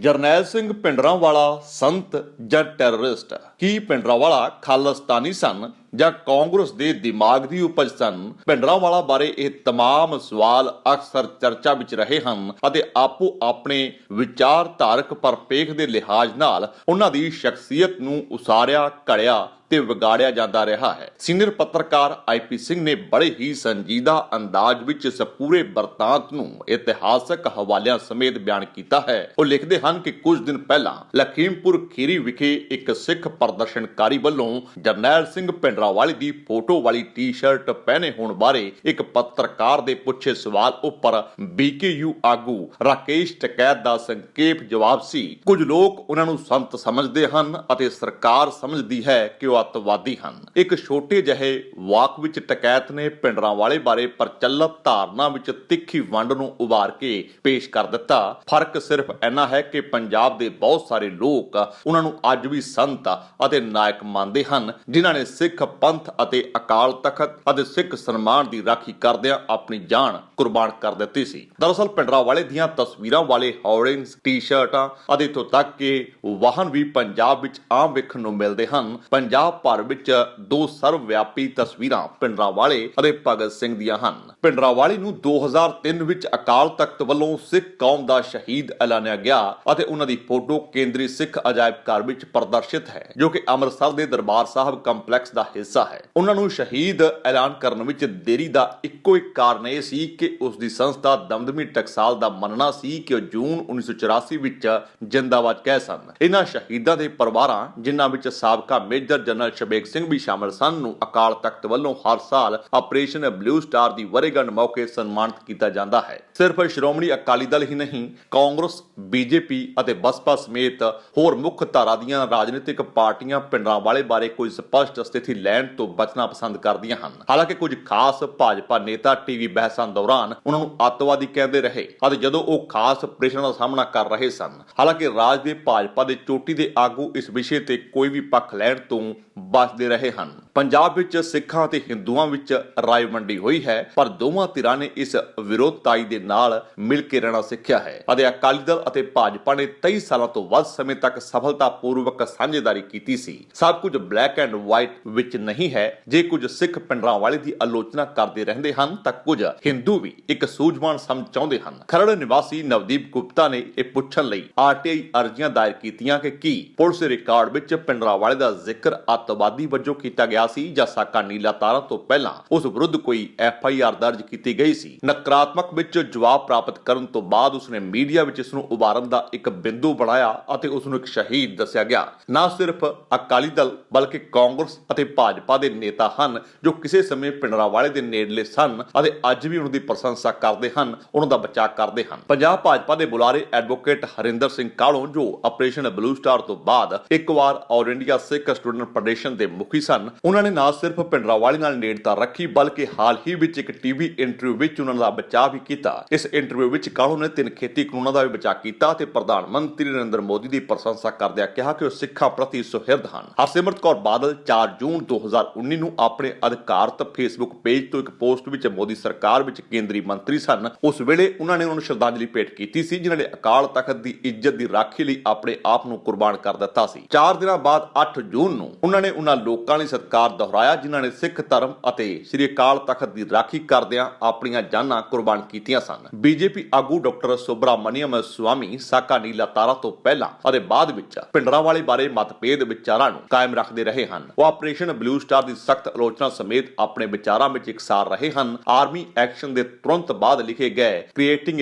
ਜਰਨੈਲ ਸਿੰਘ ਭਿੰਡਰਾਂਵਾਲਾ ਸੰਤ ਜਾਂ ਟੈਰਰਿਸਟ? ਕੀ ਭਿੰਡਰਾਂਵਾਲਾ ਖਾਲਿਸਤਾਨੀ ਸਨ ਜਾਂ ਕਾਂਗਰਸ ਦੇ ਦਿਮਾਗ ਦੀ ਉਪਜ ਸਨ? ਭਿੰਡਰਾਂਵਾਲਾ ਬਾਰੇ ਇਹ तमाम ਸਵਾਲ ਅਕਸਰ ਚਰਚਾ ਵਿੱਚ ਰਹੇ ਹਨ ਅਤੇ ਆਪੋ ਆਪਣੇ ਵਿਚਾਰਧਾਰਕ ਪਰਪੇਖ ਦੇ ਲਿਹਾਜ਼ ਨਾਲ ਉਹਨਾਂ ਦੀ ਸ਼ਖਸੀਅਤ ਨੂੰ ਉਸਾਰਿਆ, ਘੜਿਆ ਤੇ ਵਿਗਾੜਿਆ ਜਾਂਦਾ ਰਿਹਾ ਹੈ। ਸੀਨੀਅਰ ਪੱਤਰਕਾਰ ਆਈਪੀ ਸਿੰਘ ਨੇ ਬੜੇ ਹੀ ਸੰਜੀਦਾ ਅੰਦਾਜ਼ ਵਿੱਚ ਇਸ ਪੂਰੇ ਵਰਤਾਂਤ ਨੂੰ ਇਤਿਹਾਸਕ ਹਵਾਲਿਆਂ ਸਮੇਤ ਬਿਆਨ ਕੀਤਾ ਹੈ। ਉਹ ਲਿਖਦੇ ਹਨ ਕਿ ਕੁਝ ਦਿਨ ਪਹਿਲਾਂ ਲਖੀਮਪੁਰ ਖੀਰੀ ਵਿਖੇ ਇੱਕ ਸਿੱਖ ਪ੍ਰਦਰਸ਼ਨਕਾਰੀ ਵੱਲੋਂ ਜਰਨੈਲ ਸਿੰਘ ਭਿੰਡਰਾਂਵਾਲੇ ਦੀ ਫੋਟੋ ਵਾਲੀ ਟੀ-ਸ਼ਰਟ ਪਹਿਨੇ ਹੋਣ ਬਾਰੇ ਇੱਕ ਪੱਤਰਕਾਰ ਦੇ ਪੁੱਛੇ ਸਵਾਲ ਉੱਪਰ ਬੀਕੇਯੂ ਆਗੂ ਰਾਕੇਸ਼ ਟਕੈਤ ਦਾ ਸੰਖੇਪ ਜਵਾਬ ਸੀ। ਕੁਝ ਲੋਕ ਉਹਨਾਂ ਨੂੰ ਸੰਤ ਸਮਝਦੇ ਹਨ ਅਤੇ ਸਰਕਾਰ ਸਮਝਦੀ ਹੈ ਕਿ ਉਹ ਅੱਤਵਾਦੀ ਹਨ। ਇੱਕ ਛੋਟੇ ਜਿਹੇ ਵਾਕ ਵਿੱਚ ਟਕੈਤ ਨੇ ਭਿੰਡਰਾਂਵਾਲੇ ਬਾਰੇ ਪ੍ਰਚਲਿਤ ਧਾਰਨਾ ਵਿੱਚ ਤਿੱਖੀ ਵੰਡ ਨੂੰ ਉਭਾਰ ਕੇ ਪੇਸ਼ ਕਰ ਦਿੱਤਾ। ਫਰਕ ਸਿਰਫ ਇੰਨਾ ਹੈ ਕਿ ਪੰਜਾਬ ਦੇ ਬਹੁਤ ਸਾਰੇ ਲੋਕ ਉਹਨਾਂ ਨੂੰ ਅੱਜ ਵੀ ਸੰਤ ਅਤੇ ਨਾਇਕ ਮੰਨਦੇ ਹਨ, ਜਿਨ੍ਹਾਂ ਨੇ ਸਿੱਖ ਪੰਥ ਅਤੇ ਅਕਾਲ ਤਖਤ ਅਤੇ ਸਿੱਖ ਸਨਮਾਨ ਦੀ ਰਾਖੀ ਕਰਦਿਆਂ ਆਪਣੀ ਜਾਨ ਕੁਰਬਾਨ ਕਰ ਦਿੱਤੀ ਸੀ। ਦਰਅਸਲ ਭਿੰਡਰਾਂਵਾਲੇ ਦੀਆਂ ਤਸਵੀਰਾਂ ਵਾਲੇ ਹੋਰਡਿੰਗਸ, ਟੀ-ਸ਼ਰਟਾਂ ਅਤੇ ਇੱਥੋਂ ਤੱਕ ਕਿ ਵਾਹਨ ਵੀ ਪੰਜਾਬ ਵਿੱਚ ਆਮ ਵੇਖਣ ਨੂੰ ਮਿਲਦੇ ਹਨ। ਪੰਜਾਬ ਭਰ ਵਿੱਚ ਦੋ ਸਰਵ-ਵਿਆਪੀ ਤਸਵੀਰਾਂ ਭਿੰਡਰਾਂਵਾਲੇ ਅਤੇ ਭਗਤ ਸਿੰਘ ਦੀਆਂ ਹਨ। ਭਿੰਡਰਾਂਵਾਲੇ ਨੂੰ 2003 ਵਿੱਚ ਅਕਾਲ ਤਖਤ ਵੱਲੋਂ ਸਿੱਖ ਕੌਮ ਦਾ ਸ਼ਹੀਦ ਐਲਾਨਿਆ ਗਿਆ ਅਤੇ ਉਹਨਾਂ ਦੀ ਫੋਟੋ ਕੇਂਦਰੀ ਸਿੱਖ ਅਜਾਇਬ ਘਰ ਵਿੱਚ ਪ੍ਰਦਰਸ਼ਿਤ ਹੈ, ਜੋ ਕਿ ਅੰਮ੍ਰਿਤਸਰ ਦੇ ਦਰਬਾਰ ਸਾਹਿਬ ਕੰਪਲੈਕਸ ਦਾ ਹਿੱਸਾ ਹੈ। ਉਹਨਾਂ ਨੂੰ ਸ਼ਹੀਦ ਐਲਾਨ ਕਰਨ ਵਿੱਚ ਦੇਰੀ ਦਾ ਇੱਕੋ ਇੱਕ ਕਾਰਨ ਇਹ ਸੀ ਕਿ ਉਸ ਦੀ ਸੰਸਥਾ ਦਮਦਮੀ ਟਕਸਾਲ ਦਾ ਮੰਨਣਾ ਸੀ ਕਿ ਉਹ ਜੂਨ 1984 ਵਿੱਚ ਜਿੰਦਾਬਾਦ ਕਹਿ ਸਨ। ਇਹਨਾਂ ਸ਼ਹੀਦਾਂ ਦੇ ਪਰਿਵਾਰਾਂ, ਜਿਨ੍ਹਾਂ ਵਿੱਚ ਸਾਬਕਾ ਮੇਜਰ ਜਨਰਲ ਸ਼ਬੇਗ ਸਿੰਘ ਵੀ ਸ਼ਾਮਲ ਸਨ, ਨੂੰ ਅਕਾਲ ਤਖਤ ਵੱਲੋਂ ਹਰ ਸਾਲ ਆਪਰੇਸ਼ਨ ਬਲੂ ਸਟਾਰ ਦੀ ਵਰ੍ਹੇਗੰਢ ਮੌਕੇ ਸਨਮਾਨਿਤ ਕੀਤਾ ਜਾਂਦਾ ਹੈ। ਸਿਰਫ ਸ਼੍ਰੋਮਣੀ ਅਕਾਲੀ ਦਲ ਹੀ ਨਹੀਂ, ਕਾਂਗਰਸ, ਬੀਜੇਪੀ ਅਤੇ ਬਸਪਾ ਸਮੇਤ ਹੋਰ ਮੁੱਖ ਧਾਰਾ ਦੀਆਂ ਰਾਜਨੀਤਿਕ ਪਾਰਟੀਆਂ ਭਿੰਡਰਾਂਵਾਲੇ ਬਾਰੇ ਕੋਈ ਸਪਸ਼ਟ ਸਥਿਤੀ ਲੈਣ ਤੋਂ ਬਚਣਾ ਪਸੰਦ ਕਰਦੀਆਂ ਹਨ। ਹਾਲਾਂਕਿ ਕੁਝ ਖਾਸ ਭਾਜਪਾ ਨੇਤਾ ਟੀਵੀ ਬਹਿਸਾਂ ਦੌਰਾਨ ਉਹਨਾਂ ਨੂੰ ਅੱਤਵਾਦੀ ਕਹਿੰਦੇ ਰਹੇ ਅਤੇ ਜਦੋਂ ਉਹ ਖਾਸ ਆਪਰੇਸ਼ਨ ਦਾ ਸਾਹਮਣਾ ਕਰ ਰਹੇ ਸਨ। ਹਾਲਾਂਕਿ ਰਾਜ ਦੇ ਭਾਜਪਾ ਦੇ ਚੋਟੀ ਦੇ ਆਗੂ ਇਸ ਵਿਸ਼ੇ ਤੇ ਕੋਈ ਵੀ ਪੱਖ ਲੈਣ ਤੋਂ ਬਚਦੇ ਰਹੇ ਹਨ। ਪੰਜਾਬ ਵਿੱਚ ਸਿੱਖਾਂ ਅਤੇ ਹਿੰਦੂਆਂ ਵਿੱਚ ਰਾਏ ਵੰਡੀ ਹੋਈ ਹੈ, ਪਰ ਦੋਵਾਂ ਧਿਰਾਂ ਨੇ ਇਸ ਵਿਰੋਧਤਾਈ ਦੇ ਨਾਲ ਮਿਲ ਕੇ ਰਹਿਣਾ ਸਿੱਖਿਆ ਹੈ ਅਤੇ ਅਕਾਲੀ ਦਲ ਅਤੇ ਭਾਜਪਾ ਨੇ 23 ਸਾਲਾਂ ਤੋਂ ਵੱਧ ਸਮੇਂ ਤੱਕ ਸਫਲਤਾਪੂਰਵਕ ਸਾਂਝੇਦਾਰੀ ਕੀਤੀ ਸੀ। ਸਭ ਕੁਝ ਬਲੈਕ ਐਂਡ ਵਾਈਟ ਵਿੱਚ ਨਹੀਂ ਹੈ। ਜੇ ਕੁਝ ਸਿੱਖ ਭਿੰਡਰਾਂਵਾਲੇ ਦੀ ਆਲੋਚਨਾ ਕਰਦੇ ਰਹਿੰਦੇ ਹਨ ਤਾਂ ਕੁਝ ਹਿੰਦੂ ਵੀ ਇੱਕ ਸੂਝਵਾਨ ਸਮਝ ਚਾਹੁੰਦੇ ਹਨ। ਖਰੜ ਨਿਵਾਸੀ ਨਵਦੀਪ ਗੁਪਤਾ ਨੇ ਇਹ ਪੁੱਛਣ ਲਈ ਆਰਟੀਆਈ ਅਰਜ਼ੀਆਂ ਦਾਇਰ ਕੀਤੀਆਂ ਕਿ ਕੀ ਪੁਲਿਸ ਦੇ ਰਿਕਾਰਡ ਵਿੱਚ ਭਿੰਡਰਾਂਵਾਲੇ ਦਾ ਜ਼ਿਕਰ ਅੱਤਵਾਦੀ ਵਜੋਂ ਕੀਤਾ ਗਿਆ ਸੀ ਜਾਂ ਸਾਕਾ ਨੀਲਾ ਤਾਰਾਂ ਤੋਂ ਪਹਿਲਾਂ ਉਸ ਵਿਰੁੱਧ ਕੋਈ ਐਫਆਈਆਰ ਦਰਜ ਕੀਤੀ ਗਈ ਸੀ। ਨਕਾਰਾਤਮਕ ਵਿੱਚ ਜਵਾਬ ਪ੍ਰਾਪਤ ਕਰਨ ਤੋਂ ਬਾਅਦ ਉਸਨੇ ਮੀਡੀਆ ਵਿੱਚ ਇਸ ਨੂੰ ਉਭਾਰਨ ਦਾ ਇੱਕ ਬਿੰਦੂ ਬਣਾਇਆ ਅਤੇ ਉਸ ਨੂੰ ਇੱਕ ਸ਼ਹੀਦ ਦੱਸਿਆ ਗਿਆ। ਨਾ ਸਿਰਫ ਅਕਾਲੀ ਦਲ ਬਲਕਿ ਕਾਂਗਰਸ ਅਤੇ ਭਾਜਪਾ ਦੇ ਨੇਤਾ ਹਨ ਜੋ ਕਿਸੇ ਸਮੇਂ ਭਿੰਡਰਾਂਵਾਲੇ ਦੇ ਨੇੜਲੇ ਸਨ ਅਤੇ ਅੱਜ ਵੀ ਉਹਨਾਂ ਦੀ ਪ੍ਰਸ਼ੰਸਾ ਕਰਦੇ ਹਨ, ਉਹਨਾਂ ਦਾ ਬਚਾਅ ਕਰਦੇ ਹਨ। ਪੰਜਾਬ ਭਾਜਪਾ ਦੇ ਬੁਲਾਰੇ ਐਡਵੋਕੇਟ ਹਰਿੰਦਰ ਸਿੰਘ ਕਾਲੋਂ, ਜੋ ਆਪਰੇਸ਼ਨ ਬਲੂ ਸਟਾਰ ਤੋਂ ਬਾਅਦ ਇੱਕ ਵਾਰ ਆਲ ਇੰਡੀਆ ਸਿੱਖ ਸਟੂਡੈਂਟ ਫੈਡਰੇਸ਼ਨ ਦੇ ਮੁਖੀ ਸਨ, ਉਹਨਾਂ ਨੇ ਨਾ ਸਿਰਫ ਭਿੰਡਰਾਂਵਾਲੇ ਨਾਲ ਨੇੜਤਾ ਰੱਖੀ ਬਲਕਿ ਹਾਲ ਹੀ ਵਿੱਚ ਇੱਕ ਟੀਵੀ ਇੰਟਰਵਿਊ ਵਿੱਚ ਉਹਨਾਂ ਦਾ ਬਚਾਅ ਵੀ ਕੀਤਾ। ਇਸ ਇੰਟਰਵਿਊ ਵਿੱਚ ਕਾਲੋਂ ਨੇ 3 ਖੇਤੀ ਕਾਨੂੰਨਾਂ ਦਾ ਵੀ ਬਚਾਅ ਕੀਤਾ ਅਤੇ ਪ੍ਰਧਾਨ ਮੰਤਰੀ ਨਰਿੰਦਰ ਮੋਦੀ ਦੀ ਪ੍ਰਸ਼ੰਸਾ ਕਰਦਿਆਂ ਕਿਹਾ ਕਿ ਉਹ ਸਿੱਖਾਂ ਪ੍ਰਤੀ ਸੁਹਿਰਦ ਹਨ। ਹਰਸਿਮਰਤ ਕੌਰ ਬਾਦਲ 4 ਜੂਨ 2019 ਨੂੰ ਆਪਣੇ ਅਧਿਕਾਰਤ ਫੇਸਬੁੱਕ ਪੇਜ ਤੋਂ ਇੱਕ ਪੋਸਟ ਵਿੱਚ ਮੋਦੀ ਸਰਕਾਰ ਵਿੱਚ ਕੇਂਦਰੀ ਮੰਤਰੀ ਸਨ। ਉਸ ਵੇਲੇ ਉਹਨਾਂ ਨੇ ਉਹਨਾਂ ਨੂੰ ਸ਼ਰਧਾਂਜਲੀ ਭੇਟ ਕੀਤੀ ਸੀ, ਜਿਨ੍ਹਾਂ ਨੇ ਅਕਾਲ ਤਖਤ ਦੀ ਇੱਜ਼ਤ ਦੀ ਰਾਖੀ ਲਈ ਆਪਣੇ ਆਪ ਨੂੰ ਕੁਰਬਾਨ ਕਰ ਦਿੱਤਾ ਸੀ। 4 ਦਿਨਾਂ ਬਾਅਦ 8 ਜੂਨ ਨੂੰ ਉਹਨਾਂ ਨੇ ਉਹਨਾਂ ਲੋਕਾਂ ਲਈ ਸਤਿਕਾਰ ਦੁਹਰਾਇਆ ਜਿਨ੍ਹਾਂ ਨੇ ਸਿੱਖ ਧਰਮ ਅਤੇ ਸ੍ਰੀ ਅਕਾਲ ਤਖਤ ਦੀ ਰਾਖੀ ਕਰਦਿਆਂ ਆਪਣੀਆਂ ਜਾਨਾਂ ਕੁਰਬਾਨ ਕੀਤੀਆਂ ਸਨ। ਬੀਜੇਪੀ ਆਗੂ ਡਾਕਟਰ ਸੁਬਰਾਮਨੀਅਮ ਸਵਾਮੀ ਸਾਕਾ ਨੀਲਾ ਤਾਰਾ ਤੋਂ ਪਹਿਲਾਂ ਅਤੇ ਬਾਅਦ ਵਿੱਚ ਭਿੰਡਰਾਂਵਾਲੇ ਬਾਰੇ ਮਤਭੇਦ ਵਿਚਾਰਾਂ ਨੂੰ ਕਾਇਮ ਰੱਖਦੇ ਰਹੇ ਹਨ। ਉਹ ਆਪਰੇਸ਼ਨ ਬਲੂ ਸਟਾਰ ਦੀ ਸਖਤ ਆਲੋਚਨਾ ਸਮੇਤ ਆਪਣੇ ਵਿਚਾਰਾਂ ਵਿੱਚ ਇਕਸਾਰ ਰਹੇ ਹਨ। ਆਰਮੀ ਐਕਸ਼ਨ ਦੇ ਤੁਰੰਤ ਬਾਅਦ ਲਿਖੇ ਗਏ ਕ੍ਰੀਏਟਿੰਗ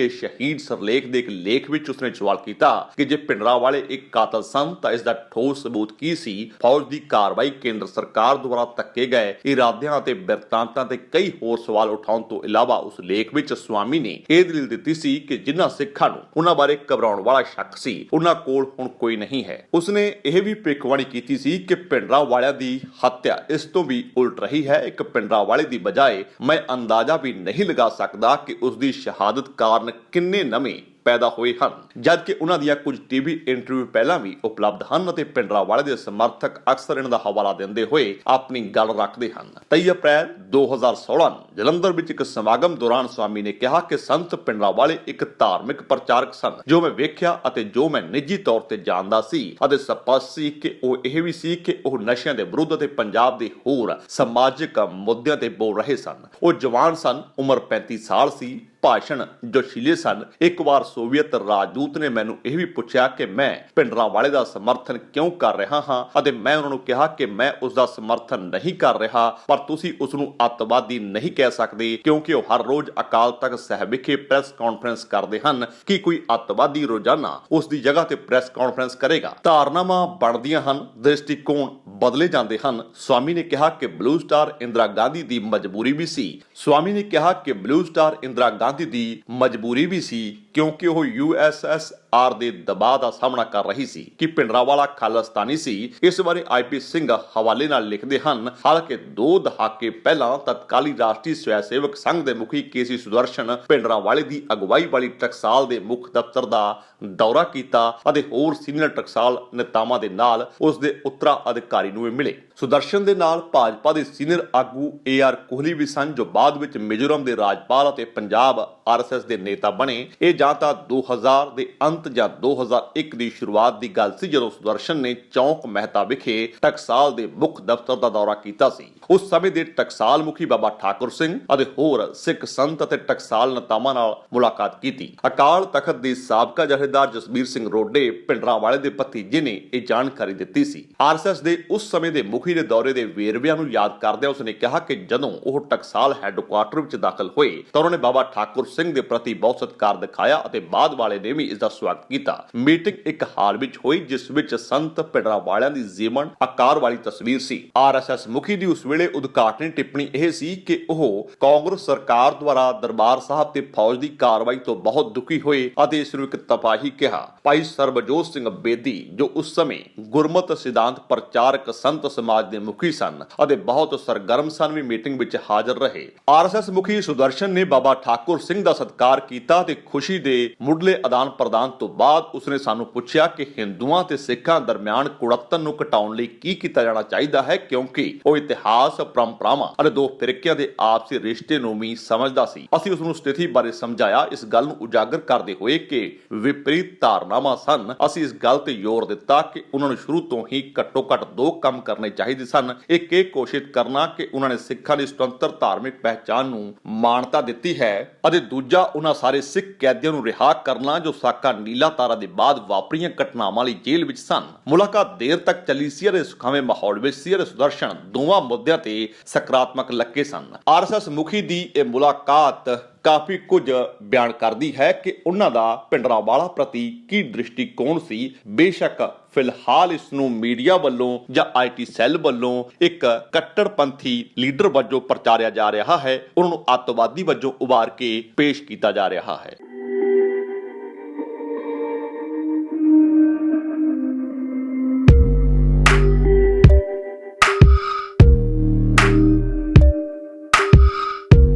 ਏ ਸ਼ਹੀਦ ਸਰਲੇਖ ਦੇ ਇੱਕ ਲੇਖ ਵਿੱਚ ਉਸਨੇ ਸਵਾਲ ਕੀਤਾ ਕਿ ਜੇ ਭਿੰਡਰਾਂਵਾਲੇ ਇੱਕ ਕਾਤਲ ਸਨ ਤਾਂ ਇਸ ਦਾ ਠੋਸ ਸਬੂਤ ਕੀ ਸੀ। ਫੌਜ ਦੀ ਕਾਰਵਾਈ, ਕੇਂਦਰ ਸਰਕਾਰ ਦੁਆਰਾ ਧੱਕੇ ਗਏ ਇਰਾਦਿਆਂ ਅਤੇ ਬਿਰਤਾਂਤਾਂ ਤੇ ਕਈ ਹੋਰ ਸਵਾਲ ਉਠਾਉਣ ਤੋਂ ਇਲਾਵਾ ਉਸ ਲੇਖ ਵਿੱਚ ਸਵਾਮੀ ਨੇ ਇਹ ਦਲੀਲ ਦਿੱਤੀ ਸੀ ਕਿ ਜਿਨ੍ਹਾਂ ਸਿੱਖਾਂ ਨੂੰ ਉਹਨਾਂ ਬਾਰੇ ਘਬਰਾਉਣ ਵਾਲਾ ਸ਼ੱਕ ਸੀ, ਉਹਨਾਂ ਕੋਲ ਹੁਣ ਕੋਈ ਨਹੀਂ ਹੈ। ਉਸਨੇ ਇਹ ਵੀ ਭਵਿੱਖਬਾਣੀ ਕੀਤੀ ਸੀ ਕਿ ਭਿੰਡਰਾਂਵਾਲਿਆਂ ਦੀ ਹੱਤਿਆ ਇਸ ਤੋਂ ਵੀ ਉਲਟ ਰਹੀ ਹੈ। ਇੱਕ ਭਿੰਡਰਾਂਵਾਲੇ ਦੀ ਬਜਾਏ ਮੈਂ ਅੰਦਾਜ਼ਾ ਵੀ ਨਹੀਂ ਲਗਾ ਸਕਦਾ ਕਿ ਉਸ ਦੀ ਸ਼ਹਾਦਤ ਕਾਰਨ ਕਿੰਨੇ ਨਵੇਂ ਪੈਦਾ ਹੋਏ ਹਨ, ਜਦਕਿ ਉਹਨਾਂ ਦੀਆਂ ਕੁਝ ਟੀਵੀ ਇੰਟਰਵਿਊ ਪਹਿਲਾਂ ਵੀ ਉਪਲਬਧ ਹਨ ਅਤੇ ਭਿੰਡਰਾਂਵਾਲੇ ਦੇ ਸਮਰਥਕ ਅਕਸਰ ਇਹਨਾਂ ਦਾ ਹਵਾਲਾ ਦਿੰਦੇ ਹੋਏ ਆਪਣੀ ਗੱਲ ਰੱਖਦੇ ਹਨ। 23 ਅਪ੍ਰੈਲ 2016 ਨੂੰ ਜਲੰਧਰ ਵਿੱਚ ਇੱਕ ਸਮਾਗਮ ਦੌਰਾਨ ਸਵਾਮੀ ਨੇ ਕਿਹਾ ਕਿ ਸੰਤ ਭਿੰਡਰਾਂਵਾਲੇ ਇੱਕ ਧਾਰਮਿਕ ਪ੍ਰਚਾਰਕ ਸਨ। ਜੋ ਮੈਂ ਵੇਖਿਆ ਅਤੇ ਜੋ ਮੈਂ ਨਿੱਜੀ ਤੌਰ ਤੇ ਜਾਣਦਾ ਸੀ ਅਤੇ ਸਪਸ਼ਟ ਸੀ ਕਿ ਉਹ ਇਹ ਵੀ ਸੀ ਕਿ ਉਹ ਨਸ਼ਿਆਂ ਦੇ ਵਿਰੁੱਧ ਅਤੇ ਪੰਜਾਬ ਦੇ ਹੋਰ ਸਮਾਜਿਕ ਮੁੱਦਿਆਂ ਤੇ ਬੋਲ ਰਹੇ ਸਨ। ਉਹ ਜਵਾਨ ਸਨ, ਉਮਰ 35 ਸਾਲ ਸੀ, ਭਾਸ਼ਣ ਜੋਸ਼ੀਲੇ ਸਨ। ਇੱਕ ਵਾਰ ਸੋਵੀਅਤ ਰਾਜਦੂਤ ਨੇ ਮੈਨੂੰ ਇਹ ਵੀ ਪੁੱਛਿਆ ਕਿ ਮੈਂ ਭਿੰਡਰਾਂਵਾਲੇ ਦਾ ਸਮਰਥਨ ਕਿਉਂ ਕਰ ਰਿਹਾ ਹਾਂ ਅਤੇ ਮੈਂ ਉਹਨਾਂ ਨੂੰ ਕਿਹਾ ਕਿ ਮੈਂ ਉਸ ਦਾ ਸਮਰਥਨ ਨਹੀਂ ਕਰ ਰਿਹਾ, ਪਰ ਤੁਸੀਂ ਉਸ ਨੂੰ ਅੱਤਵਾਦੀ ਨਹੀਂ ਕਹਿ ਸਕਦੇ ਕਿਉਂਕਿ ਉਹ ਹਰ ਰੋਜ਼ ਅਕਾਲ ਤਖਤ ਸਾਹਿਬ ਵਿਖੇ ਪ੍ਰੈਸ ਕਾਨਫਰੰਸ ਕਰਦੇ ਹਨ ਕਿ ਕੋਈ ਅੱਤਵਾਦੀ ਰੋਜ਼ਾਨਾ ਉਸ ਦੀ ਜਗ੍ਹਾ ਤੇ ਪ੍ਰੈਸ ਕਾਨਫਰੰਸ ਕਰੇਗਾ। ਧਾਰਨਾਵਾਂ ਬਣਦੀਆਂ ਹਨ, ਦ੍ਰਿਸ਼ਟੀਕੋਣ ਬਦਲੇ ਜਾਂਦੇ ਹਨ। ਸਵਾਮੀ ਨੇ ਕਿਹਾ ਕਿ ਬਲੂ ਸਟਾਰ ਇੰਦਰਾ ਗਾਂਧੀ ਦੀ ਮਜਬੂਰੀ ਵੀ ਸੀ। ਸਵਾਮੀ ਨੇ ਕਿਹਾ ਕਿ ਬਲੂ ਸਟਾਰ ਇੰਦਰਾ ਗਾਂਧੀ ਦੀ ਮਜਬੂਰੀ ਵੀ ਸੀ ਕਿਉਂਕਿ ਉਹ USSR ਦੇ ਦਬਾਅ ਦਾ ਸਾਹਮਣਾ ਕਰ ਰਹੀ ਸੀ ਕਿ ਭਿੰਡਰਾਂਵਾਲਾ ਖਾਲਿਸਤਾਨੀ ਸੀ। ਇਸ ਬਾਰੇ IP ਸਿੰਘ ਹਵਾਲੇ ਨਾਲ ਲਿਖਦੇ ਹਨ, ਹਾਲਾਂਕਿ 2 ਦਹਾਕੇ ਪਹਿਲਾਂ ਤਤਕਾਲੀ ਰਾਸ਼ਟਰੀ ਸਵੈ ਸੇਵਕ ਸੰਘ ਦੇ ਮੁਖੀ KC ਸੁਦਰਸ਼ਨ ਭਿੰਡਰਾਂਵਾਲੇ ਦੀ ਅਗਵਾਈ ਵਾਲੀ ਟਕਸਾਲ ਦੇ ਮੁੱਖ ਦਫ਼ਤਰ ਦਾ ਦੌਰਾ ਕੀਤਾ ਅਤੇ ਹੋਰ ਸੀਨੀਅਰ ਟਕਸਾਲ ਨੇਤਾਵਾਂ ਦੇ ਨਾਲ ਉਸ ਦੇ ਉੱਤਰਾ ਅਧਿਕਾਰੀ ਨੂੰ ਮਿਲੇ। ਸੁਦਰਸ਼ਨ ਦੇ ਨਾਲ ਭਾਜਪਾ ਦੇ ਸੀਨੀਅਰ ਆਗੂ AR ਕੋਹਲੀ ਵੀ ਸਨ, ਜੋ ਬਾਅਦ ਵਿੱਚ ਮਿਜ਼ੋਰਮ ਦੇ ਰਾਜਪਾਲ ਅਤੇ ਪੰਜਾਬ RSS ਦੇ ਨੇਤਾ ਬਣੇ। ਇਹ ਜਾਂ ਤਾਂ 2000 ਦੇ ਅੰਤ ਜਾਂ 2001 ਦੀ ਸ਼ੁਰੂਆਤ ਦੀ ਗੱਲ ਸੀ, ਜਦੋਂ ਸੁਦਰਸ਼ਨ ਨੇ ਚੌਂਕ ਮਹਿਤਾ ਵਿਖੇ ਟਕਸਾਲ ਦੇ ਮੁੱਖ ਦਫ਼ਤਰ ਦਾ ਦੌਰਾ ਕੀਤਾ ਸੀ। ਉਸ ਸਮੇਂ ਦੇ ਟਕਸਾਲ ਮੁਖੀ ਬਾਬਾ ਠਾਕੁਰ ਸਿੰਘ ਅਤੇ ਹੋਰ ਸਿੱਖ ਸੰਤ ਅਤੇ ਟਕਸਾਲ ਨੇਤਾਵਾਂ ਨਾਲ ਮੁਲਾਕਾਤ ਕੀਤੀ। ਅਕਾਲ ਤਖਤ ਦੇ ਸਾਬਕਾ ਜਥੇਦਾਰ ਜਸਬੀਰ ਸਿੰਘ ਰੋਡੇ ਭਿੰਡਰਾਂਵਾਲੇ ਦੇ ਭਤੀਜੇ ਨੇ ਇਹ ਜਾਣਕਾਰੀ ਦਿੱਤੀ ਸੀ। RSS ਦੇ ਉਸ ਸਮੇਂ ਦੇ ਮੁਖੀ ਦੇ ਦੌਰੇ ਦੇ ਵੇਰਵਿਆਂ ਨੂੰ ਯਾਦ ਕਰਦਿਆਂ ਉਸਨੇ ਕਿਹਾ ਕਿ ਜਦੋਂ ਉਹ ਟਕਸਾਲ ਹੈੱਡਕੁਆਰਟਰ ਵਿੱਚ ਦਾਖਲ ਹੋਏ ਤਾਂ ਉਹਨਾਂ ਨੇ ਬਾਬਾ ਠਾਕੁਰ ਸਿੰਘ ਦੇ ਪ੍ਰਤੀ ਬਹੁਤ ਸਤਿਕਾਰ ਦਿਖਾਇਆ ਅਤੇ ਬਾਅਦ ਵਾਲੇ ਨੇ ਵੀ ਇਸ ਦਾ ਸਵਾਗਤ ਕੀਤਾ। ਮੀਟਿੰਗ ਇੱਕ ਹਾਲ ਵਿੱਚ ਹੋਈ ਜਿਸ ਵਿੱਚ ਸੰਤ ਭਿੰਡਰਾਂਵਾਲਿਆਂ ਦੀ ਜੀਵਨ ਆਕਾਰ ਵਾਲੀ ਤਸਵੀਰ ਸੀ। RSS ਮੁਖੀ ਦੀ ਉਸ ਵੇਲੇ ਉਦਘਾਟਨੀ ਟਿੱਪਣੀ ਇਹ ਸੀ ਕਿ ਉਹ ਕਾਂਗਰਸ ਸਰਕਾਰ ਦੁਆਰਾ ਦਰਬਾਰ ਸਾਹਿਬ ਤੇ ਫੌਜ ਦੀ ਕਾਰਵਾਈ ਤੋਂ ਬਹੁਤ ਦੁਖੀ ਹੋਏ ਅਤੇ ਇਸ ਨੂੰ ਇੱਕ ਤਬਾਹੀ ਕਿਹਾ। ਭਾਈ ਸਰਬਜੋਤ ਸਿੰਘ ਬੇਦੀ, ਜੋ ਉਸ ਸਮੇਂ ਗੁਰਮਤਿ ਸਿਧਾਂਤ ਪ੍ਰਚਾਰਕ ਸੰਤ ਸਮਾਜ ਦੇ ਮੁਖੀ ਸਨ ਅਤੇ ਬਹੁਤ ਸਰਗਰਮ ਸਨ, ਵੀ ਮੀਟਿੰਗ ਵਿੱਚ ਹਾਜ਼ਰ ਰਹੇ। RSS ਮੁਖੀ ਸੁਦਰਸ਼ਨ ਨੇ ਬਾਬਾ ਠਾਕੁਰ ਸਿੰਘ ਦਾ ਸਤਿਕਾਰ ਕੀਤਾ ਤੇ ਖੁਸ਼ੀ ਦੇ ਮੁੱਢਲੇ ਆਦਾਨ ਪ੍ਰਦਾਨ ਤੋਂ ਬਾਅਦ ਉਸਨੇ ਸਾਨੂੰ ਪੁੱਛਿਆ ਕਿ ਹਿੰਦੂਆਂ ਤੇ ਸਿੱਖਾਂ ਦਰਮਿਆਨ ਕੁੜੱਤਣ ਨੂੰ ਘਟਾਉਣ ਲਈ ਕੀ ਕੀਤਾ ਜਾਣਾ ਚਾਹੀਦਾ ਹੈ, ਕਿਉਂਕਿ ਉਹ ਇਤਿਹਾਸ, ਪਰੰਪਰਾਵਾਂ ਅਤੇ 2 ਫਿਰਕਿਆਂ ਦੇ ਆਪਸੀ ਰਿਸ਼ਤੇ ਨੂੰ ਵੀ ਸਮਝਦਾ ਸੀ। ਅਸੀਂ ਉਸ ਨੂੰ ਸਥਿਤੀ ਬਾਰੇ ਸਮਝਾਇਆ, ਇਸ ਗੱਲ ਨੂੰ ਉਜਾਗਰ ਕਰਦੇ ਹੋਏ ਕਿ ਵਿਪਰੀਤ ਧਾਰਨਾਵਾਂ ਸਨ। ਅਸੀਂ ਇਸ ਗੱਲ ਤੇ ਜ਼ੋਰ ਦਿੱਤਾ ਕਿ ਉਹਨਾਂ ਨੂੰ ਸ਼ੁਰੂ ਤੋਂ ਹੀ ਘੱਟੋ ਘੱਟ 2 ਕੰਮ ਕਰਨੇ ਚਾਹੀਦੇ ਸਨ। ਇੱਕ ਇਹ ਕੋਸ਼ਿਸ਼ ਕਰਨਾ ਕਿ ਉਹਨਾਂ ਨੇ ਸਿੱਖਾਂ ਦੀ ਸੁਤੰਤਰ ਧਾਰਮਿਕ ਪਹਿਚਾਣ ਨੂੰ ਮਾਨਤਾ ਦਿੱਤੀ ਹੈ ਅਤੇ ਦੂਜਾ ਉਹਨਾਂ ਸਾਰੇ ਸਿੱਖ ਕੈਦੀਆਂ ਨੂੰ ਰਿਹਾ ਕਰਨਾ ਜੋ ਸਾਕਾ ਨੀਲਾ ਤਾਰਾ ਦੇ ਬਾਅਦ ਵਾਪਰੀਆਂ ਘਟਨਾਵਾਂ ਲਈ ਜੇਲ੍ਹ ਵਿੱਚ ਸਨ। ਮੁਲਾਕਾਤ ਦੇਰ ਤੱਕ ਚੱਲੀ ਸੀ ਅਤੇ ਸੁਖਾਵੇਂ ਮਾਹੌਲ ਵਿੱਚ ਸੀ ਅਤੇ ਸੁਦਰਸ਼ਨ ਦੋਵਾਂ ਮੁੱਦਿਆਂ ਤੇ ਸਕਾਰਾਤਮਕ ਲੱਗੇ ਸਨ। RSS ਮੁਖੀ ਦੀ ਇਹ ਮੁਲਾਕਾਤ ਕਾਫੀ ਕੁਝ ਬਿਆਨ ਕਰਦੀ ਹੈ ਕਿ ਉਹਨਾਂ ਦਾ ਭਿੰਡਰਾਂਵਾਲਾ ਪ੍ਰਤੀ ਕੀ ਦ੍ਰਿਸ਼ਟੀਕੋਣ ਸੀ। ਬੇਸ਼ੱਕ ਫਿਲਹਾਲ ਇਸ ਨੂੰ ਮੀਡੀਆ ਵੱਲੋਂ ਜਾਂ IT ਸੈੱਲ ਵੱਲੋਂ ਇੱਕ ਕੱਟੜਪੰਥੀ ਲੀਡਰ ਵਜੋਂ ਪ੍ਰਚਾਰਿਆ ਜਾ ਰਿਹਾ ਹੈ, ਉਹਨਾਂ ਨੂੰ ਅੱਤਵਾਦੀ ਵਜੋਂ ਉਭਾਰ ਕੇ ਪੇਸ਼ ਕੀਤਾ ਜਾ ਰਿਹਾ ਹੈ।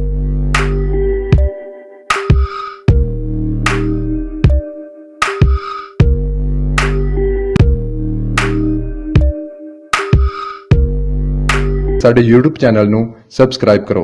ਸਾਡੇ YouTube ਚੈਨਲ ਨੂੰ ਸਬਸਕ੍ਰਾਈਬ ਕਰੋ।